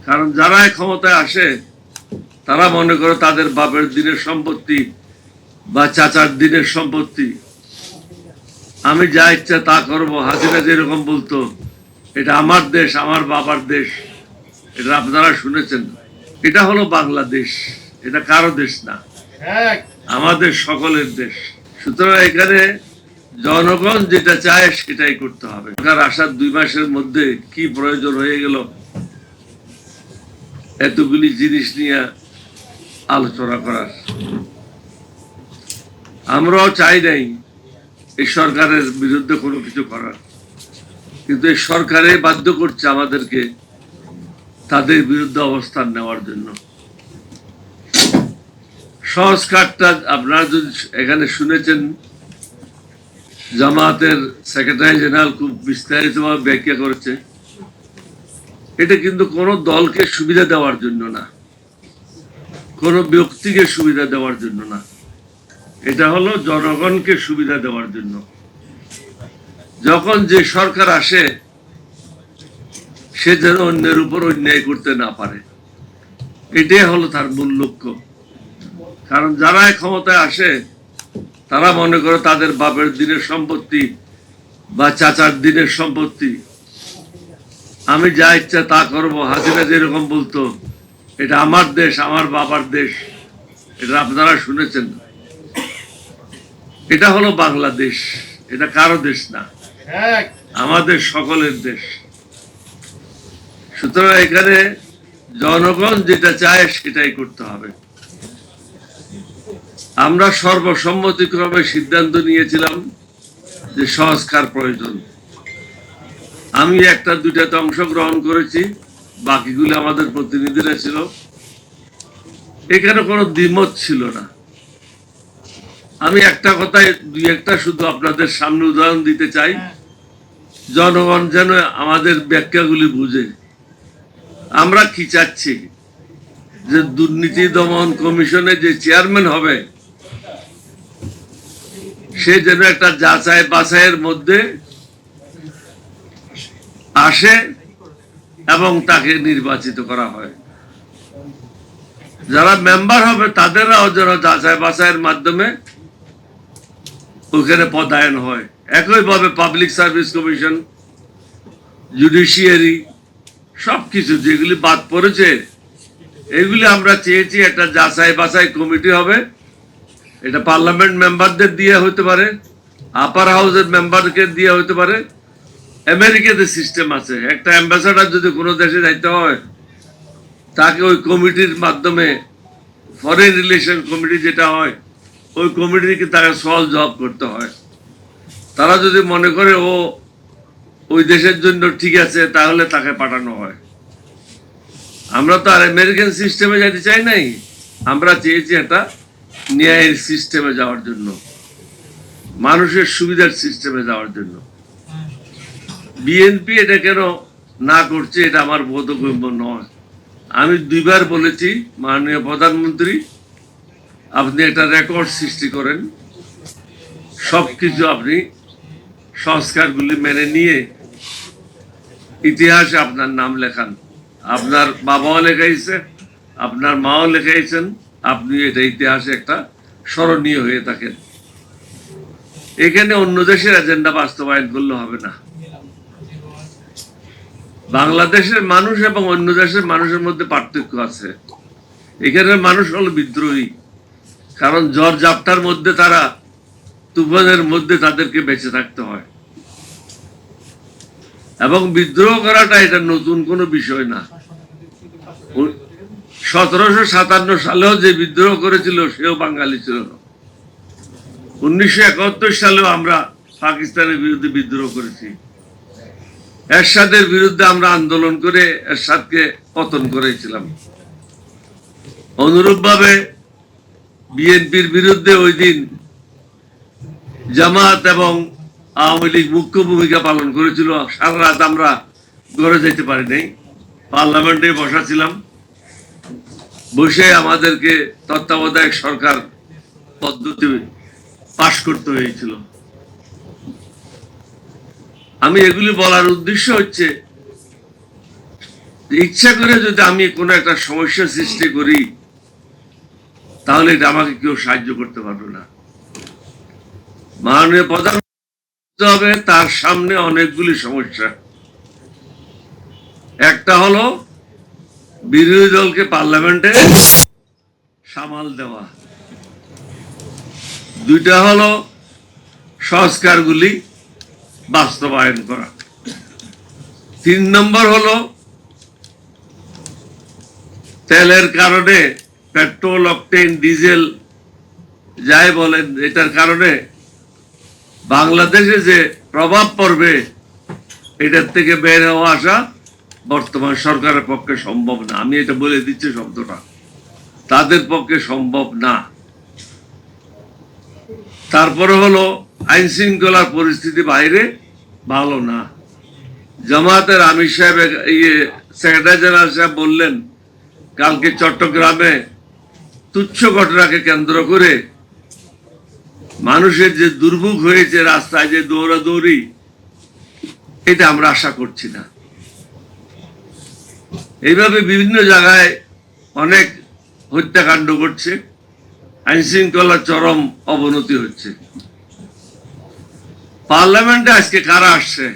কারণ যারা ক্ষমতায় আসে তারা মনে করে তাদের বাপের দিনের সম্পত্তি বা চাচার দিনের সম্পত্তি, আমি যা ইচ্ছা তা করব। হাসিনা যেরকম বলতো, এটা আমার দেশ, আমার বাবার দেশ, এটা আপনারা শুনেছেন। এটা হলো বাংলাদেশ, এটা কারো দেশ না, আমাদের সকলের দেশ। সুতরাং এখানে জনগণ যেটা চায় সেটাই করতে হবে। সরকার আসার 2 মাসের মধ্যে কি প্রয়োজন হয়ে গেল এতগুলি জিনিস নিয়ে আলোচনা করার? আমরাও চাই নাই এই সরকারের বিরুদ্ধে কোনো কিছু করার, কিন্তু এই সরকারে বাধ্য করছে আমাদেরকে তাদের বিরুদ্ধে অবস্থান নেওয়ার জন্য। সংস্কারটা আপনারা যদি এখানে শুনেছেন, জামায়াতের সেক্রেটারি জেনারেল খুব বিস্তারিতভাবে ব্যাখ্যা করেছে। এটা কিন্তু কোনো দলকে সুবিধা দেওয়ার জন্য না, কোনো ব্যক্তিকে সুবিধা দেওয়ার জন্য না, এটা হলো জনগণকে সুবিধা দেওয়ার জন্য। যখন যে সরকার আসে সে যেন অন্যের উপর অন্যায় করতে না পারে, এটাই হলো তার মূল লক্ষ্য। কারণ যারা ক্ষমতায় আসে তারা মনে করে তাদের বাপের দিনের সম্পত্তি বা চাচার দিনের সম্পত্তি, আমি যা ইচ্ছা তা করব। হাসিনা যেরকম বলতো, এটা আমার দেশ, আমার বাবার দেশ, এটা আপনারা শুনেছেন। এটা হলো বাংলাদেশ, এটা কারো দেশ না, আমাদের সকলের দেশ। সুতরাং এখানে জনগণ যেটা চায় সেটাই করতে হবে। আমরা সর্বসম্মতিক্রমে সিদ্ধান্ত নিয়েছিলাম যে সংস্কার প্রয়োজন। আমি 1-2টাতে অংশগ্রহণ করেছি, বাকিগুলো আমাদের প্রতিনিধিরা ছিল। এখানে কোনো দ্বিমত ছিল না। আমি একটা কথায় 2-1টা শুধু আপনাদের সামনে উদাহরণ দিতে চাই, জনগণ যেন আমাদের ব্যাখ্যাগুলি বুঝে। আমরা কি চাচ্ছি, যে দুর্নীতি দমন কমিশনের যে চেয়ারম্যান হবে সে যেন একটা যাচাই বাছাইয়ের মধ্যে আসে এবং তাকে নির্বাচিত করা হয়। যারা মেম্বার হবে তাদেরও যেন যাচাই বাছাইয়ের মাধ্যমে ওখানে পদায়ন হয়। একইভাবে পাবলিক সার্ভিস কমিশন, জুডিশিয়ারি, সবকিছু যেগুলি বাদ পড়েছে এগুলি আমরা চেয়েছি একটা যাচাই বাছাই কমিটি হবে। এটা পার্লামেন্ট মেম্বারদের দিয়ে হতে পারে, আপার হাউসের মেম্বারকে দিয়ে হতে পারে। আমেরিকাতে সিস্টেম আছে, একটা অ্যাম্বাসাডার যদি কোনো দেশে যাইতে হয় তাকে ওই কমিটির মাধ্যমে, ফরেন রিলেশন কমিটি যেটা হয়, ওই কমিটিকে তাকে সহজ জবাব করতে হয়। তারা যদি মনে করে ও ওই দেশের জন্য ঠিক আছে তাহলে তাকে পাঠানো হয়। আমরা তো আর আমেরিকান সিস্টেমে যেতে চাই নাই, আমরা চেয়েছি একটা ন্যায়ের সিস্টেমে যাওয়ার জন্য, মানুষের সুবিধার সিস্টেমে যাওয়ার জন্য। বিএনপি এটা কেন না করছে এটা আমার বোধগম্য নয়। আমি 2বার বলেছি, মাননীয় প্রধানমন্ত্রী আপনি একটা রেকর্ড সৃষ্টি করেন, সবকিছু আপনি সংস্কারগুলি মেনে নিয়ে ইতিহাসে আপনার নাম লেখান। আপনার বাবাও লেখাইছে, আপনার মাও লেখাইছেন, আপনি এটা ইতিহাসে একটা স্মরণীয় হয়ে থাকেন। এখানে অন্য দেশের এজেন্ডা বাস্তবায়ন করলে হবে না। বাংলাদেশের মানুষ এবং অন্য দেশের মানুষের মধ্যে পার্থক্য আছে। এখানের মানুষ হলো বিদ্রোহী, কারণ ঝড় ঝাপটার মধ্যে, তারা তুফানের মধ্যে তাদেরকে বেঁচে থাকতে হয়। এবং বিদ্রোহ করাটা এটা নতুন কোনো বিষয় না। 1757 সালেও যে বিদ্রোহ করেছিল সেও বাঙালি ছিল। 1971 সালেও আমরা পাকিস্তানের বিরুদ্ধে বিদ্রোহ করেছি। এরশাদের বিরুদ্ধে আমরা আন্দোলন করে এরশাদকে পতন করেছিলাম। অনুরূপভাবে বিএনপির বিরুদ্ধে ওই দিন জামাত এবং আওয়ামী লীগ মুখ্য ভূমিকা পালন করেছিল। সারা রাত আমরা ঘরে যেতে পারি নাই, পার্লামেন্টে বসা ছিলাম। বসে আমাদেরকে তত্ত্বাবধায়ক সরকার পদ্ধতি পাশ করতে হয়েছিল। আমি এগুলি বলার উদ্দেশ্য হচ্ছে ইচ্ছা করে যদি আমি কোনো একটা সমস্যা সৃষ্টি করি তাহলে এটা আমাকে কেউ সাহায্য করতে পারবে না। মাননীয় প্রধানমন্ত্রী হবে, তার সামনে অনেকগুলি সমস্যা। একটা হলো বিরোধী দলকে পার্লামেন্টে সামাল দেওয়া, দুইটা হলো সংস্কারগুলি বাস্তবায়ন করা, 3 নম্বর হলো তেলের কারণে পেট্রোল, অকটেন, ডিজেল যাই বলেন, এটার কারণে বাংলাদেশে যে প্রভাব পড়বে এটার থেকে বের হওয়া আসা বর্তমান সরকারের পক্ষে সম্ভব না। আমি এটা বলে দিচ্ছি, শব্দটা তাদের পক্ষে সম্ভব না। তারপরে হলো আইন শৃঙ্খলার পরিস্থিতি বাইরে ভালো না। জামাতের আমির সাহেব, সেক্রেটারি জেনারেল সাহেব বললেন কালকে চট্টগ্রামে তুচ্ছ ঘটনাকে কেন্দ্র করে মানুষের যে দুর্ভোগ হয়েছে, রাস্তায় যে দৌড়াদৌড়ি, এটা আমরা আশা করছি না। এইভাবে বিভিন্ন জায়গায় অনেক হত্যাকাণ্ড ঘটছে, আইন শৃঙ্খলার চরম অবনতি হচ্ছে। পার্লামেন্টে আজকে কারা আসছে,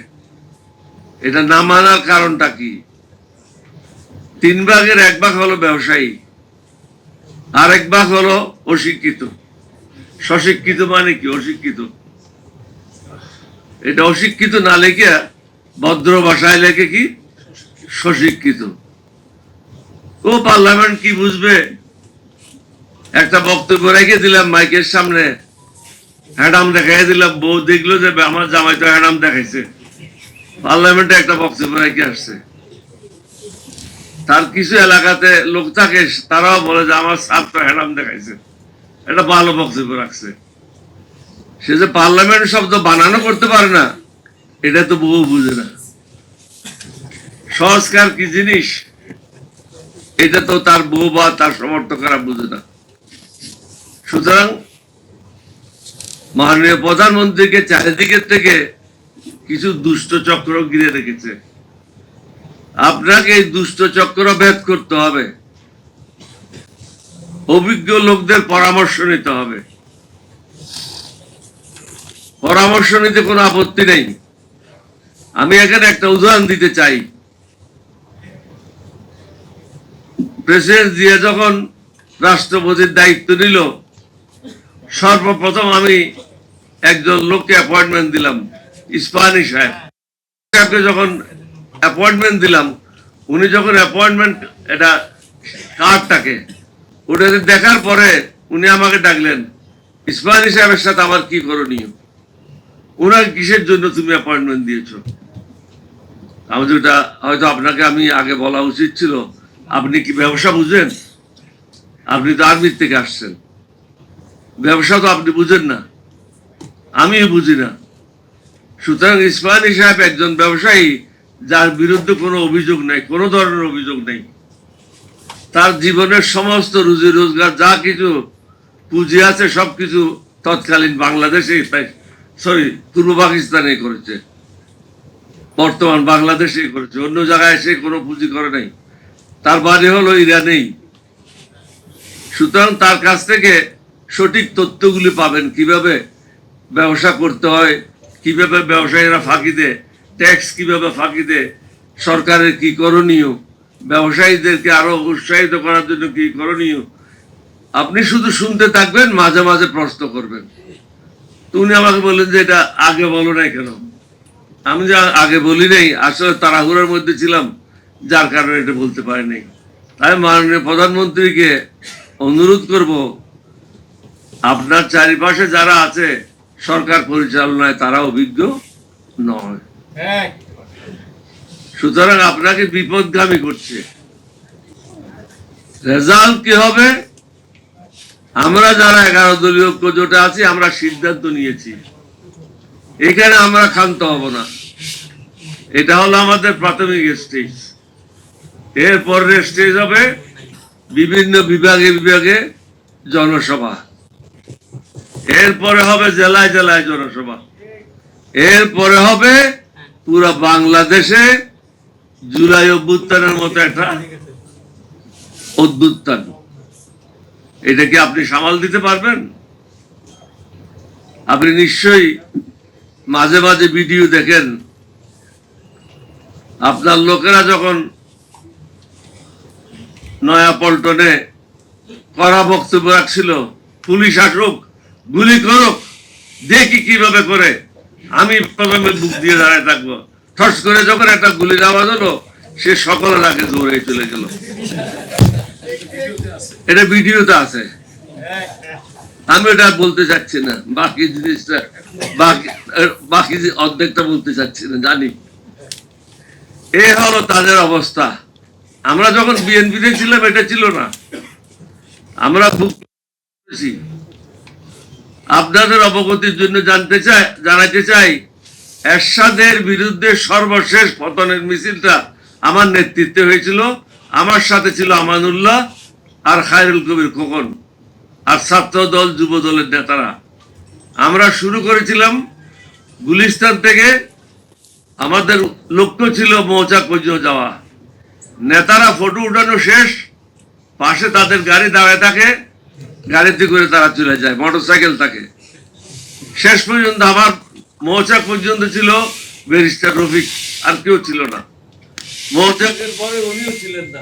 এটা না মানার কারণটা কি? 3 ভাগের 1 ভাগ হলো ব্যবসায়ী, আর 1 ভাগ হলো অশিক্ষিত। সশিক্ষিত মানে কি? অশিক্ষিত। এটা অশিক্ষিত না লেখে ভদ্র ভাষায় লেখে কি সশিক্ষিত। ও পার্লামেন্ট কি বুঝবে? একটা বক্তব্য রেখে দিলাম মাইকের সামনে, হ্যাডাম দেখাই দিলাম, বউ দেখলো যে আমার জামাই তো হ্যাডাম দেখাইছে, পার্লামেন্টে একটা বক্তব্য রেখে আসছে। তার কিছু এলাকাতে লোক থাকে, তারাও বলে যে আমার সাপ তো হ্যাডাম দেখাইছে, এটা ভালো বক্তব্য রাখছে। সে যে পার্লামেন্ট শব্দ বানানো করতে পারে না, এটা তো বহু বুঝে না। সংস্কার কি জিনিস, এটা তো তার বউ বা তার সমর্থকরা বুঝে না। সুতরাং মাননীয় প্রধানমন্ত্রীকে চারিদিকের থেকে কিছু দুষ্ট চক্র ঘিরে রেখেছে। আপনাকে এই দুষ্ট চক্র ভেদ করতে হবে, অভিজ্ঞ লোকদের পরামর্শ নিতে হবে। পরামর্শ নিতে কোনো আপত্তি নেই। আমি এখানে একটা উদাহরণ দিতে চাই। প্রেসিডেন্ট জিয়া যখন রাষ্ট্রপতির দায়িত্ব নিল, সর্বপ্রথম আমি একজন লোককে অ্যাপয়েন্টমেন্ট দিলাম, ইস্পাহানি সাহেবকে যখন অ্যাপয়েন্টমেন্ট দিলাম, উনি যখন অ্যাপয়েন্টমেন্ট এটা কার্ডটাকে ওটাতে দেখার পরে উনি আমাকে ডাকলেন, ইস্পাহানি সাহেবের সাথে আমার কি করণীয়, ওনাকে কিসের জন্য তুমি অ্যাপয়েন্টমেন্ট দিয়েছো? আমি যেটা হয়তো আপনাকে আমি আগে বলা উচিত ছিল, আপনি কি ব্যবসা বুঝেন? আপনি তো আর্মির থেকে আসছেন, ব্যবসা তো আপনি বুঝেন না, আমিও বুঝি না। সুতরাং ইস্পাহানি সাহেব একজন ব্যবসায়ী যার বিরুদ্ধে কোনো অভিযোগ নেই, কোনো ধরনের অভিযোগ নেই। তার জীবনের সমস্ত রুজি রোজগার যা কিছু পুঁজি আছে সবকিছু তৎকালীন বাংলাদেশে, পূর্ব পাকিস্তানে করেছে, বর্তমান বাংলাদেশে করেছে, অন্য জায়গায় এসে কোনো পুঁজি করে নাই। তার বাড়ি হলো ইরানেই। সুতরাং তার কাছ থেকে সঠিক তথ্যগুলি পাবেন, কিভাবে ব্যবসা করতে হয়, কিভাবে ব্যবসায়ীরা ফাঁকি দেয়, ট্যাক্স কিভাবে ফাঁকি দেয়, সরকারের কি করণীয়, ব্যবসায়ীদেরকে আরো উৎসাহিত করার জন্য কি করণীয়। আপনি শুধু শুনতে থাকবেন, মাঝে মাঝে প্রশ্ন করবেন। তো উনি আমাকে বললেন যে এটা আগে বলো নাই কেন? আমি যে আগে বলি নাই, আসলে তাড়াহুড়োর মধ্যে ছিলাম, যার কারণে এটা বলতে পারি নাই। তাই মাননীয় প্রধানমন্ত্রীকে অনুরোধ করব, আপনার চারিপাশে যারা আছে সরকার পরিচালনায় তারা অভিজ্ঞ নয়, সুতরাং আপনাকে বিপদগামী করছে। রেজাল্ট কি হবে? আমরা যারা 11 দলীয় ঐক্য জোটে আছি, আমরা সিদ্ধান্ত নিয়েছি, এখানে আমরা ক্ষান্ত হব না। এটা হলো আমাদের প্রাথমিক স্টেজ। এরপরের স্টেজ হবে বিভিন্ন বিভাগে বিভাগে জনসভা, এরপরে হবে জেলায় জেলায় জনসভা, এরপরে হবে পুরো বাংলাদেশে জুলাই অভ্যুত্থানের মতো একটা অভ্যুত্থান, এটা কি আপনি সামাল দিতে পারবেন? আপনি নিশ্চয়ই মাঝে মাঝে ভিডিও দেখেন, আপনার লোকেরা যখন নয়া পল্টনে কড়া বক্তব্য রাখছিল, পুলিশ আসুক, গুলি করুক, দেখি কিভাবে করে, আমি প্রথমে বুক দিয়ে দাঁড়ায় থাকবো। ঠস করে যখন একটা গুলির আওয়াজ হলো, সে সকলের আগে দৌড়ে চলে গেল। এটা ভিডিওতে আছে, আমি এটা বলতে চাচ্ছি না, বাকি জিনিসটা বাকি অর্ধেকটা বলতে চাচ্ছি না, জানি। এ হলো তাদের অবস্থা। আমরা যখন বিএনপিতে ছিলাম এটা ছিল না, আমরা আপনাদের অবগতির জন্য জানাতে চাই, এরশাদের বিরুদ্ধে সর্বশেষ পতনের মিছিলটা আমার নেতৃত্বে হয়েছিল। আমার সাথে ছিল আমানুল্লাহ আর খায়রুল কবির খোকন আর ছাত্র দল যুব দলের নেতারা। আমরা শুরু করেছিলাম গুলিস্তান থেকে, আমাদের লক্ষ্য ছিল মৌচাক পর্যন্ত যাওয়া। নেতারা ফটো উঠানো শেষ, পাশে তাদের গাড়ি দাঁড়ায় থাকে, গাড়িতে করে তারা চলে যায়, মোটরসাইকেল থাকে। শেষ পর্যন্ত আমার মৌচাক পর্যন্ত ছিল ব্যারিস্টার রফিক, আর কেউ ছিল না। মৌচাকের পরে উনিও ছিলেন না।